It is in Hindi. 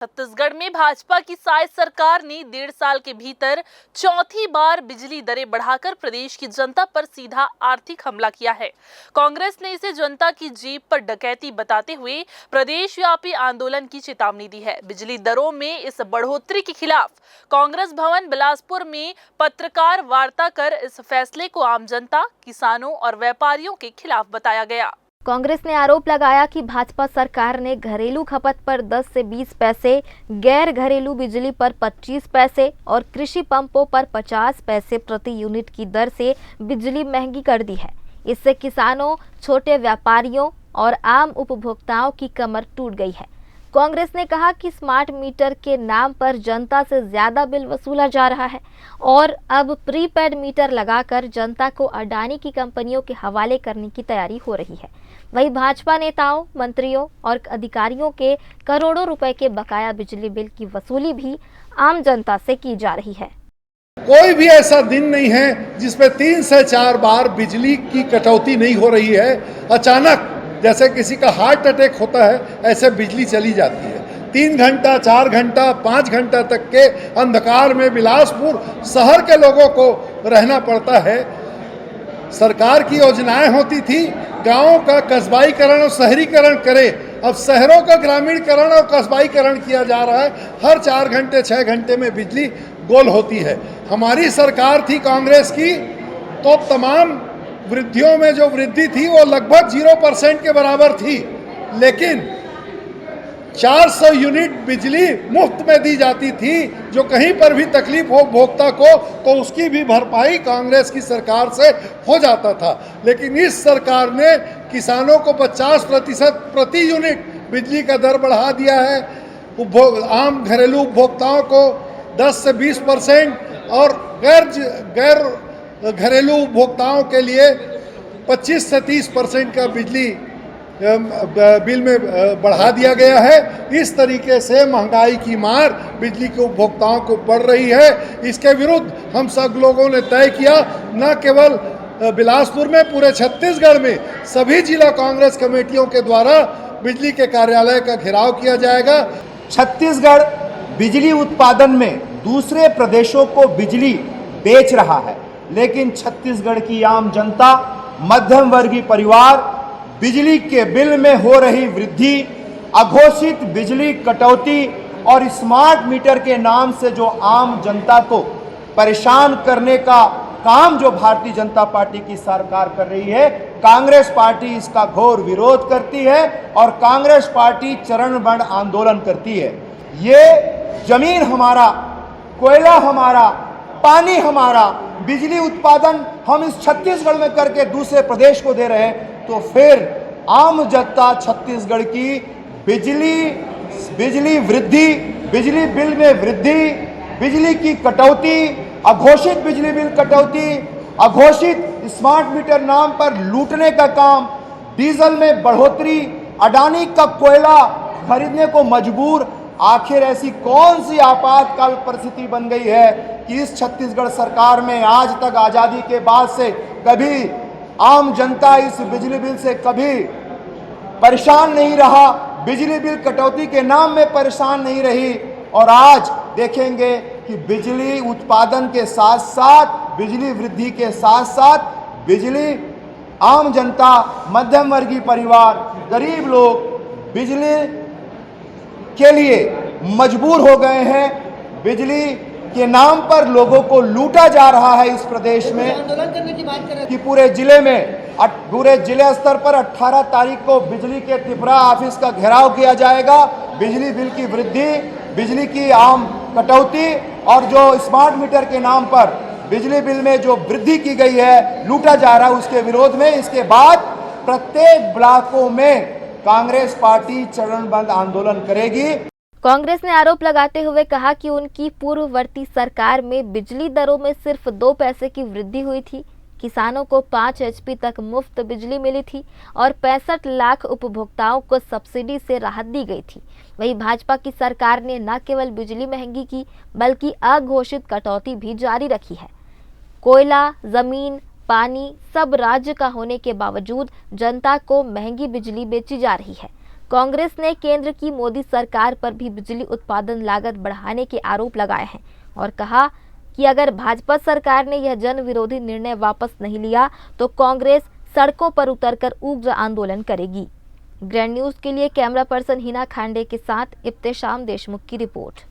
छत्तीसगढ़ में भाजपा की साय सरकार ने 1.5 साल के भीतर चौथी बार बिजली दरें बढ़ाकर प्रदेश की जनता पर सीधा आर्थिक हमला किया है। कांग्रेस ने इसे जनता की जेब पर डकैती बताते हुए प्रदेश व्यापी आंदोलन की चेतावनी दी है। बिजली दरों में इस बढ़ोतरी के खिलाफ कांग्रेस भवन बिलासपुर में पत्रकार वार्ता कर इस फैसले को आम जनता, किसानों और व्यापारियों के खिलाफ बताया गया। कांग्रेस ने आरोप लगाया कि भाजपा सरकार ने घरेलू खपत पर 10 से 20 पैसे, गैर घरेलू बिजली पर 25 पैसे और कृषि पंपों पर 50 पैसे प्रति यूनिट की दर से बिजली महंगी कर दी है। इससे किसानों, छोटे व्यापारियों और आम उपभोक्ताओं की कमर टूट गई है। कांग्रेस ने कहा कि स्मार्ट मीटर के नाम पर जनता से ज्यादा बिल वसूला जा रहा है और अब प्रीपेड मीटर लगाकर जनता को अडानी की कंपनियों के हवाले करने की तैयारी हो रही है। वहीं भाजपा नेताओं, मंत्रियों और अधिकारियों के करोड़ों रुपए के बकाया बिजली बिल की वसूली भी आम जनता से की जा रही है। कोई भी ऐसा दिन नहीं है जिसमें 3 से 4 बार बिजली की कटौती नहीं हो रही है। अचानक जैसे किसी का हार्ट अटैक होता है, ऐसे बिजली चली जाती है। 3 घंटा, 4 घंटा, 5 घंटा तक के अंधकार में बिलासपुर शहर के लोगों को रहना पड़ता है। सरकार की योजनाएं होती थी गांवों का कस्बाईकरण और शहरीकरण करे, अब शहरों का ग्रामीणकरण और कस्बाईकरण किया जा रहा है। हर 4 घंटे 6 घंटे में बिजली गोल होती है। हमारी सरकार थी कांग्रेस की, तो तमाम वृद्धियों में जो वृद्धि थी वो लगभग 0% के बराबर थी, लेकिन 400 यूनिट बिजली मुफ्त में दी जाती थी। जो कहीं पर भी तकलीफ हो उपभोक्ता को तो उसकी भी भरपाई कांग्रेस की सरकार से हो जाता था। लेकिन इस सरकार ने किसानों को 50% प्रति यूनिट बिजली का दर बढ़ा दिया है। आम घरेलू उपभोक्ताओं को 10 से 20% और गैर घरेलू उपभोक्ताओं के लिए 25 से 30% का बिजली बिल में बढ़ा दिया गया है। इस तरीके से महंगाई की मार बिजली के उपभोक्ताओं को पड़ रही है। इसके विरुद्ध हम सब लोगों ने तय किया, न केवल बिलासपुर में, पूरे छत्तीसगढ़ में सभी जिला कांग्रेस कमेटियों के द्वारा बिजली के कार्यालय का घेराव किया जाएगा। छत्तीसगढ़ बिजली उत्पादन में दूसरे प्रदेशों को बिजली बेच रहा है, लेकिन छत्तीसगढ़ की आम जनता, मध्यम वर्गीय परिवार बिजली के बिल में हो रही वृद्धि, अघोषित बिजली कटौती और स्मार्ट मीटर के नाम से जो आम जनता को परेशान करने का काम जो भारतीय जनता पार्टी की सरकार कर रही है, कांग्रेस पार्टी इसका घोर विरोध करती है और कांग्रेस पार्टी चरणबद्ध आंदोलन करती है। ये जमीन हमारा, कोयला हमारा, पानी हमारा, बिजली उत्पादन हम इस छत्तीसगढ़ में करके दूसरे प्रदेश को दे रहे हैं, तो फिर आम जनता छत्तीसगढ़ की बिजली वृद्धि, बिजली बिल में वृद्धि, बिजली की कटौती, अघोषित बिजली बिल कटौती, अघोषित स्मार्ट मीटर नाम पर लूटने का काम, डीजल में बढ़ोतरी, अडानी का कोयला खरीदने को मजबूर। आखिर ऐसी कौन सी आपातकाल परिस्थिति बन गई है कि इस छत्तीसगढ़ सरकार में आज तक आज़ादी के बाद से कभी आम जनता इस बिजली बिल से कभी परेशान नहीं रहा, बिजली बिल कटौती के नाम में परेशान नहीं रही। और आज देखेंगे कि बिजली उत्पादन के साथ साथ, बिजली वृद्धि के साथ साथ बिजली आम जनता, मध्यम वर्गीय परिवार, गरीब लोग बिजली के लिए मजबूर हो गए हैं। बिजली के नाम पर लोगों को लूटा जा रहा है इस प्रदेश में। आंदोलन करने की बात करें कि पूरे जिले स्तर पर 18 तारीख को बिजली के त्रिपुरा ऑफिस का घेराव किया जाएगा। बिजली बिल की वृद्धि, बिजली की आम कटौती और जो स्मार्ट मीटर के नाम पर बिजली बिल में जो वृद्धि की गई है, लूटा जा रहा है, उसके विरोध में इसके बाद प्रत्येक ब्लॉकों में कांग्रेस पार्टी चरणबद्ध आंदोलन करेगी। कांग्रेस ने आरोप लगाते हुए कहा कि उनकी पूर्ववर्ती सरकार में बिजली दरों में सिर्फ 2 पैसे की वृद्धि हुई थी, किसानों को 5 HP तक मुफ्त बिजली मिली थी और 65 लाख उपभोक्ताओं को सब्सिडी से राहत दी गई थी। वहीं भाजपा की सरकार ने न केवल बिजली महंगी की, बल्कि अघोषित कटौती भी जारी रखी है। कोयला, जमीन, पानी सब राज्य का होने के बावजूद जनता को महंगी बिजली बेची जा रही है। कांग्रेस ने केंद्र की मोदी सरकार पर भी बिजली उत्पादन लागत बढ़ाने के आरोप लगाए हैं और कहा कि अगर भाजपा सरकार ने यह जन विरोधी निर्णय वापस नहीं लिया तो कांग्रेस सड़कों पर उतरकर उग्र आंदोलन करेगी। ग्रैंड न्यूज के लिए कैमरा पर्सन हिना खांडे के साथ इब्तिशाम देशमुख की रिपोर्ट।